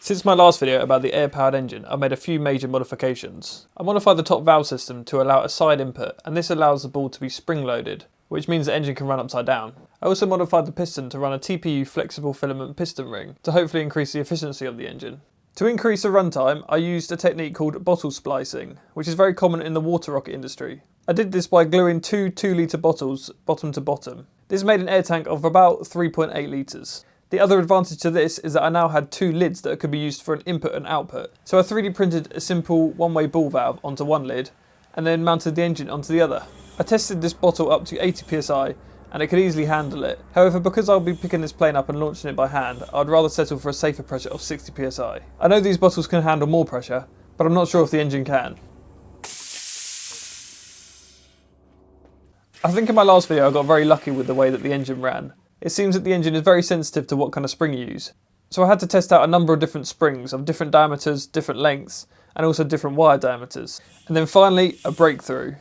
Since my last video about the air-powered engine, I made a few major modifications. I modified the top valve system to allow a side input, and this allows the ball to be spring-loaded, which means the engine can run upside down. I also modified the piston to run a TPU flexible filament piston ring to hopefully increase the efficiency of the engine. To increase the runtime, I used a technique called bottle splicing, which is very common in the water rocket industry. I did this by gluing two 2-litre bottles bottom to bottom. This made an air tank of about 3.8 litres. The other advantage to this is that I now had two lids that could be used for an input and output. So I 3D printed a simple one-way ball valve onto one lid and then mounted the engine onto the other. I tested this bottle up to 80 psi and it could easily handle it. However, because I'll be picking this plane up and launching it by hand, I'd rather settle for a safer pressure of 60 psi. I know these bottles can handle more pressure, but I'm not sure if the engine can. I think in my last video I got very lucky with the way that the engine ran. It seems that the engine is very sensitive to what kind of spring you use. So I had to test out a number of different springs of different diameters, different lengths, and also different wire diameters. And then finally, a breakthrough.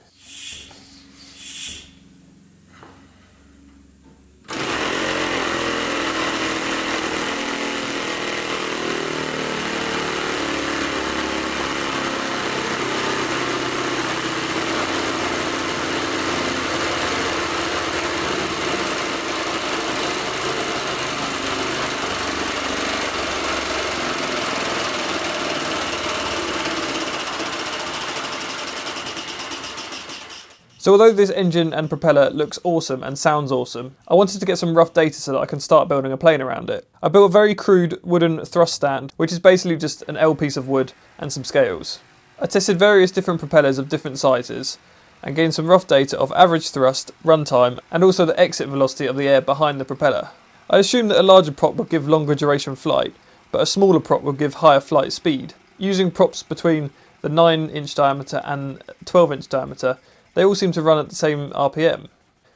So although this engine and propeller looks awesome and sounds awesome, I wanted to get some rough data so that I can start building a plane around it. I built a very crude wooden thrust stand, which is basically just an L piece of wood and some scales. I tested various different propellers of different sizes and gained some rough data of average thrust, runtime, and also the exit velocity of the air behind the propeller. I assumed that a larger prop would give longer duration flight, but a smaller prop would give higher flight speed. Using props between the 9-inch diameter and 12-inch diameter, they all seem to run at the same RPM.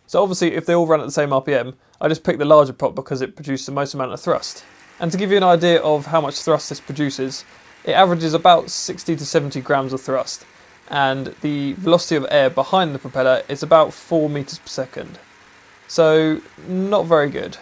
So obviously if they all run at the same RPM, I just picked the larger prop because it produced the most amount of thrust. And to give you an idea of how much thrust this produces, it averages about 60 to 70 grams of thrust, and the velocity of air behind the propeller is about 4 meters per second. So not very good.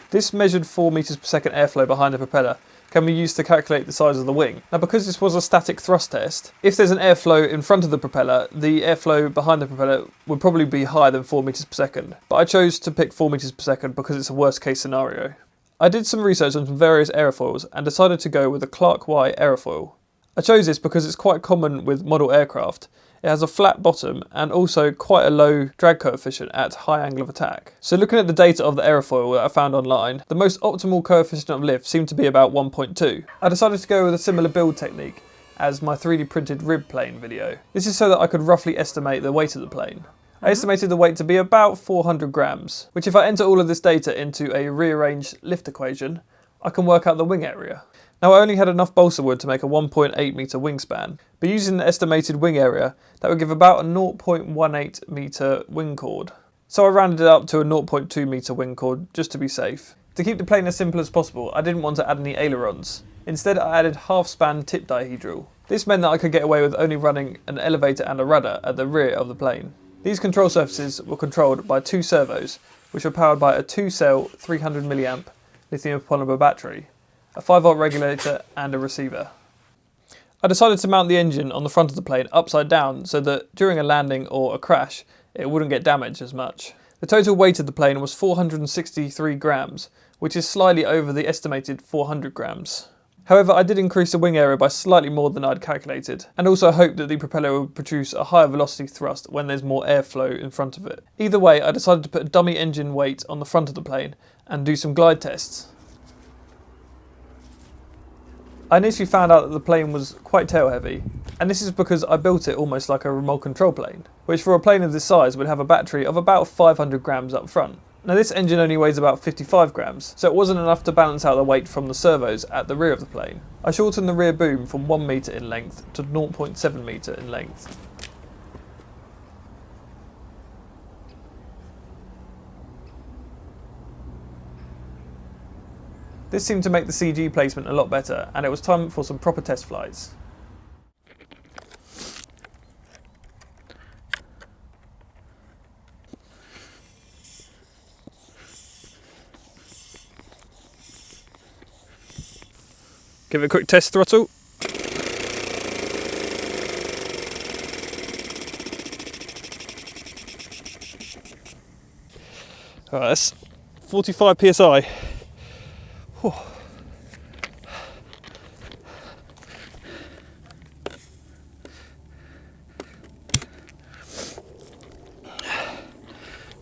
This measured 4 meters per second airflow behind the propeller can be used to calculate the size of the wing. Now because this was a static thrust test, if there's an airflow in front of the propeller, the airflow behind the propeller would probably be higher than 4 meters per second. But I chose to pick 4 meters per second because it's a worst case scenario. I did some research on some various aerofoils and decided to go with a Clark Y aerofoil. I chose this because it's quite common with model aircraft. It has a flat bottom and also quite a low drag coefficient at high angle of attack. So looking at the data of the aerofoil that I found online, the most optimal coefficient of lift seemed to be about 1.2. I decided to go with a similar build technique as my 3D printed rib plane video. This is so that I could roughly estimate the weight of the plane. I estimated the weight to be about 400 grams, which if I enter all of this data into a rearranged lift equation, I can work out the wing area. Now I only had enough balsa wood to make a 1.8 metre wingspan, but using the estimated wing area, that would give about a 0.18 metre wing chord. So I rounded it up to a 0.2 metre wing chord just to be safe. To keep the plane as simple as possible, I didn't want to add any ailerons. Instead I added half-span tip dihedral. This meant that I could get away with only running an elevator and a rudder at the rear of the plane. These control surfaces were controlled by two servos, which were powered by a 2-cell 300 mAh lithium polymer battery, a 5-volt regulator and a receiver. I decided to mount the engine on the front of the plane upside down so that during a landing or a crash it wouldn't get damaged as much. The total weight of the plane was 463 grams, which is slightly over the estimated 400 grams. However, I did increase the wing area by slightly more than I'd calculated, and also hoped that the propeller would produce a higher velocity thrust when there's more airflow in front of it. Either way, I decided to put a dummy engine weight on the front of the plane and do some glide tests. I initially found out that the plane was quite tail heavy, and this is because I built it almost like a remote control plane, which for a plane of this size would have a battery of about 500 grams up front. Now this engine only weighs about 55 grams, so it wasn't enough to balance out the weight from the servos at the rear of the plane. I shortened the rear boom from 1 metre in length to 0.7 metre in length. This seemed to make the CG placement a lot better, and it was time for some proper test flights. Give it a quick test throttle. Alright, that's 45 psi. Whew.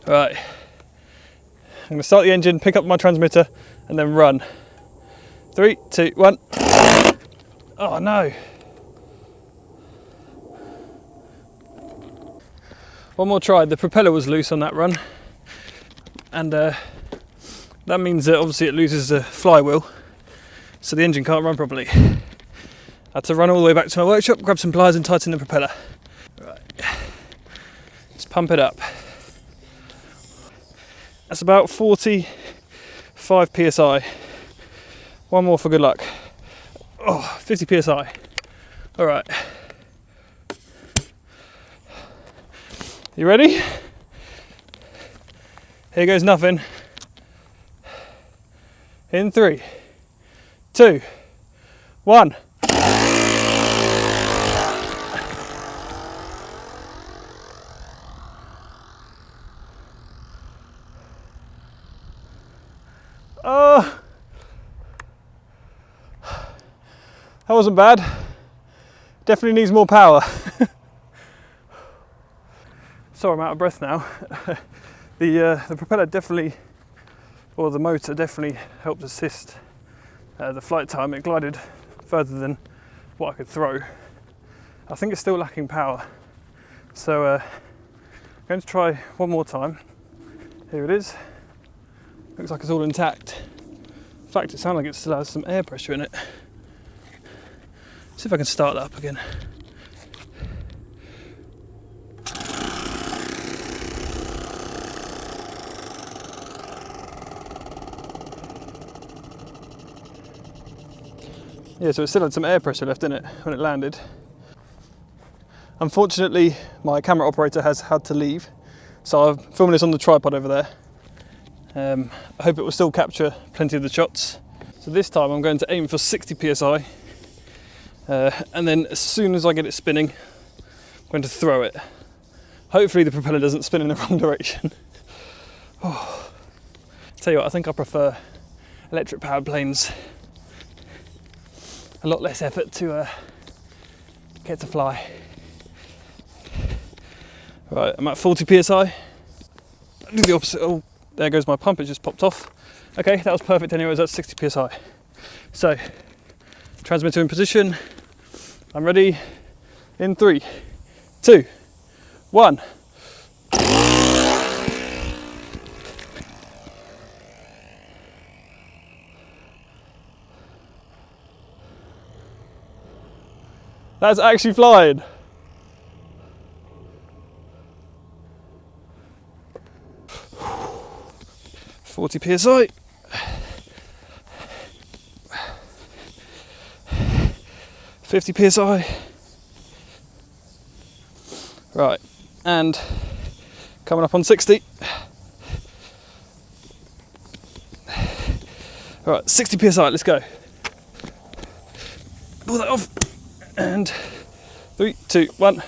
Right, I'm going to start the engine, pick up my transmitter, and then run. 3, 2, 1. Oh no! One more try. The propeller was loose on that run, and that means that obviously it loses the flywheel, so the engine can't run properly. I had to run all the way back to my workshop, grab some pliers and tighten the propeller. Right, let's pump it up. That's about 45 psi. One more for good luck. Oh, 50 psi. All right. You ready? Here goes nothing. In 3, 2, 1. Oh, that wasn't bad. Definitely needs more power. Sorry, I'm out of breath now. The propeller definitely, or the motor definitely helped assist the flight time. It glided further than what I could throw. I think it's still lacking power. So I'm going to try one more time. Here it is. Looks like it's all intact. In fact, it sounds like it still has some air pressure in it. See if I can start that up again. Yeah, so it still had some air pressure left in it when it landed. Unfortunately, my camera operator has had to leave, so I'm filming this on the tripod over there. I hope it will still capture plenty of the shots. So this time I'm going to aim for 60 psi, and then as soon as I get it spinning, I'm going to throw it. Hopefully the propeller doesn't spin in the wrong direction. Oh. Tell you what, I think I prefer electric powered planes. A lot less effort to get to fly. Right, I'm at 40 psi. Do the opposite. Oh, there goes my pump, it just popped off. Okay, that was perfect anyway, that's 60 psi. So, transmitter in position. I'm ready. In 3, 2, 1. That's actually flying. .40 psi. 50 psi. Right, and coming up on 60. Right, 60 psi, let's go. Pull that off. And 3, 2, 1.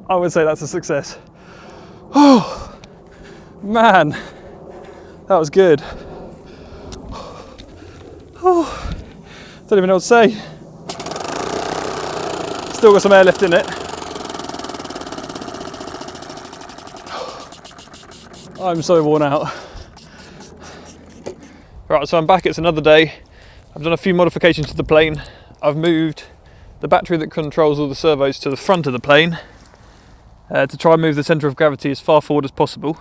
I would say that's a success. Oh, man, that was good. Oh, don't even know what to say. Still got some air left in it. I'm so worn out. Right, so I'm back, it's another day. I've done a few modifications to the plane. I've moved the battery that controls all the servos to the front of the plane to try and move the centre of gravity as far forward as possible.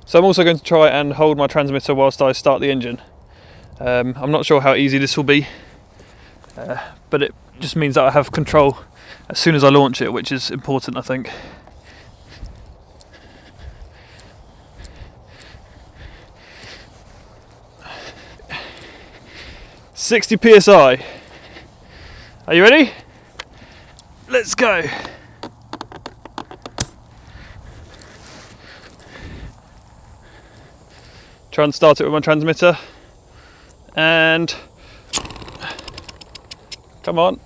So I'm also going to try and hold my transmitter whilst I start the engine. I'm not sure how easy this will be, but it just means that I have control as soon as I launch it, which is important, I think. 60 psi. Are you ready? Let's go. Try and start it with my transmitter. And come on.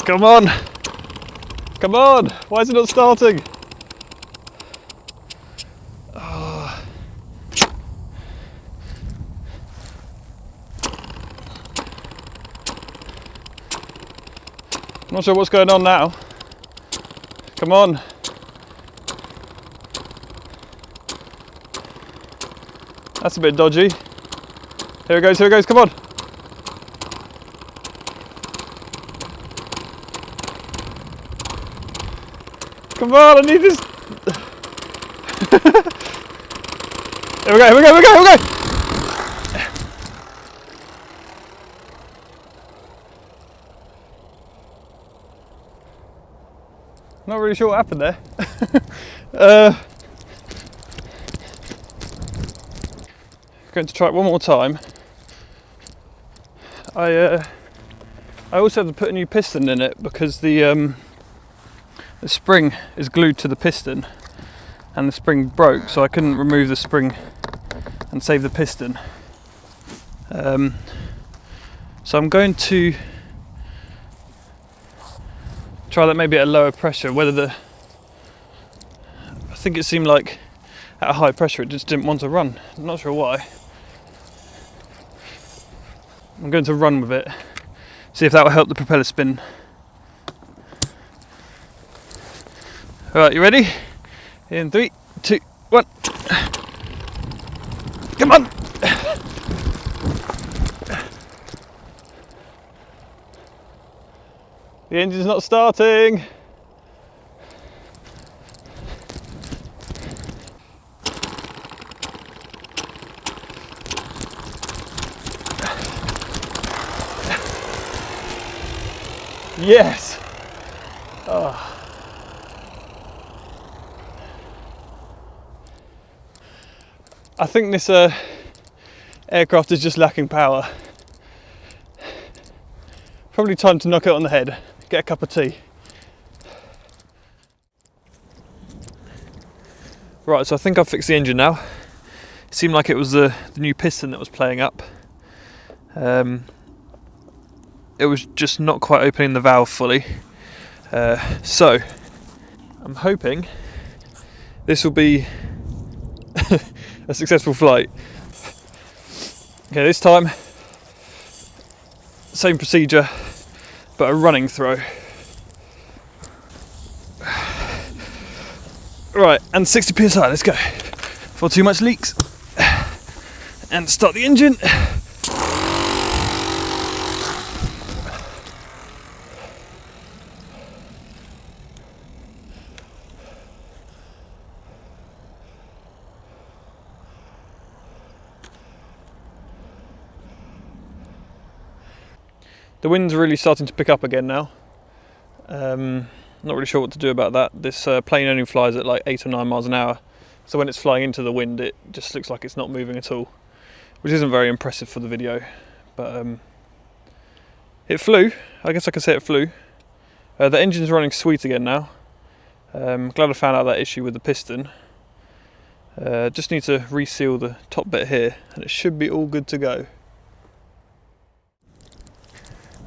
Come on. Come on. Why is it not starting? Oh. I'm not sure what's going on now. Come on. That's a bit dodgy. Here it goes, come on. Come on, I need this. Here we go. Not really sure what happened there. Going to try it one more time. I also had to put a new piston in it because the spring is glued to the piston and the spring broke, so I couldn't remove the spring and save the piston. So I'm going to try that maybe at a lower pressure, I think it seemed like at a high pressure it just didn't want to run. I'm not sure why. I'm going to run with it, see if that will help the propeller spin. Alright, you ready? In 3, 2, 1. Come on! The engine's not starting. Yes! Oh. I think this aircraft is just lacking power. Probably time to knock it on the head, get a cup of tea. Right, so I think I've fixed the engine now. It seemed like it was the new piston that was playing up. It was just not quite opening the valve fully. So I'm hoping this will be a successful flight. Okay, this time same procedure but a running throw. Right, and 60 psi, let's go. Before too much leaks. And start the engine. The wind's really starting to pick up again now. Not really sure what to do about that. This plane only flies at like 8 or 9 miles an hour, so when it's flying into the wind it just looks like it's not moving at all, which isn't very impressive for the video, but it flew. I guess I could say it flew. The engine's running sweet again now. Glad I found out that issue with the piston. Just need to reseal the top bit here and it should be all good to go.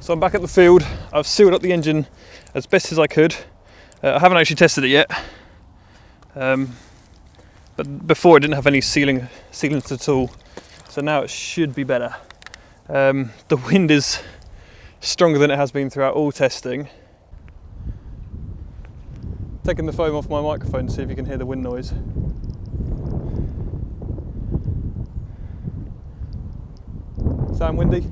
So I'm back at the field. I've sealed up the engine as best as I could. I haven't actually tested it yet, but before it didn't have any sealant at all, so now it should be better. The wind is stronger than it has been throughout all testing. Taking the foam off my microphone to see if you can hear the wind noise. Sound windy?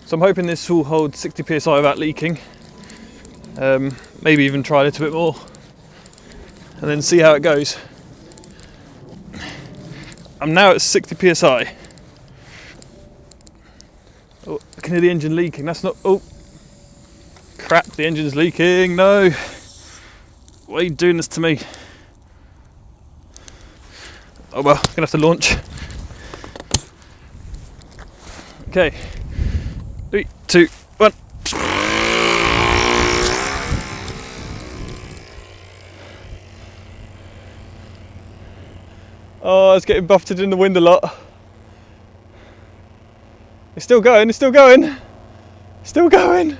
So I'm hoping this will hold 60 psi without leaking. Maybe even try a little bit more and then see how it goes. I'm now at 60 psi. Oh, I can hear the engine leaking. That's not, oh crap, the engine's leaking, no. Why are you doing this to me? Oh well, gonna have to launch. Okay. 3, 2, 1. Oh, it's getting buffeted in the wind a lot. It's still going, it's still going. Still going.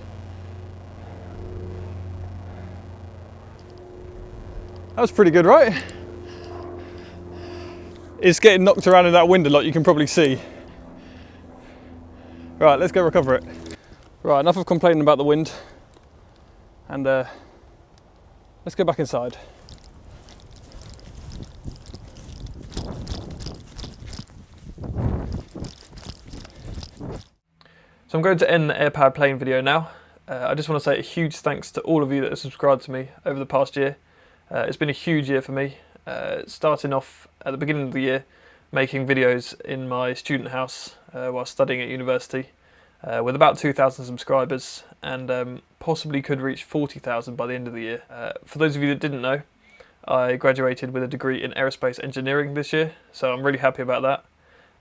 That was pretty good, right? It's getting knocked around in that wind a lot, you can probably see. Right, let's go recover it. Right, enough of complaining about the wind. And let's go back inside. So I'm going to end the air-powered plane video now. I just want to say a huge thanks to all of you that have subscribed to me over the past year. It's been a huge year for me, starting off at the beginning of the year making videos in my student house while studying at university with about 2,000 subscribers, and possibly could reach 40,000 by the end of the year. For those of you that didn't know, I graduated with a degree in aerospace engineering this year, so I'm really happy about that.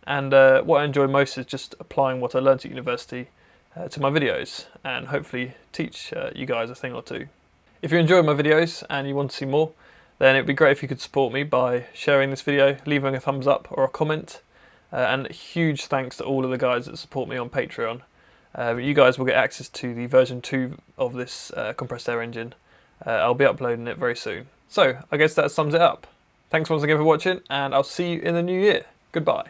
And what I enjoy most is just applying what I learnt at university to my videos, and hopefully teach you guys a thing or two. If you enjoy my videos and you want to see more, then it'd be great if you could support me by sharing this video, leaving a thumbs up or a comment, and huge thanks to all of the guys that support me on Patreon. You guys will get access to the version 2 of this compressed air engine. I'll be uploading it very soon. So I guess that sums it up. Thanks once again for watching, and I'll see you in the new year. Goodbye.